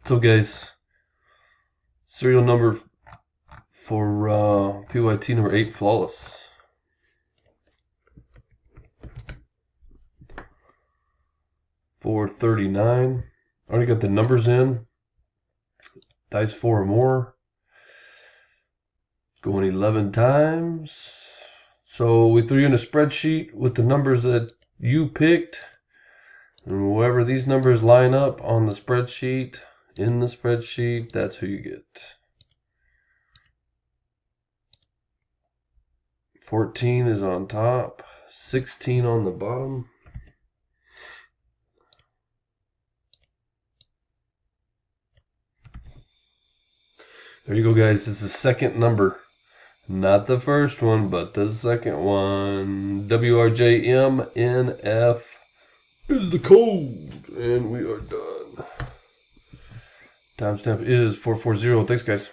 So guys, serial number for PYT number 8 Flawless. $4.39. Already got the numbers in. Dice 4 or more. Going 11 times. So we threw you in a spreadsheet with the numbers that you picked. And wherever these numbers line up on the spreadsheet, in the spreadsheet, that's who you get. 14 is on top, 16 on the bottom. There you go, guys. This is the second number. Not the first one, but the second one. WRJMNF is the code. And we are done. Timestamp is 440. Thanks, guys.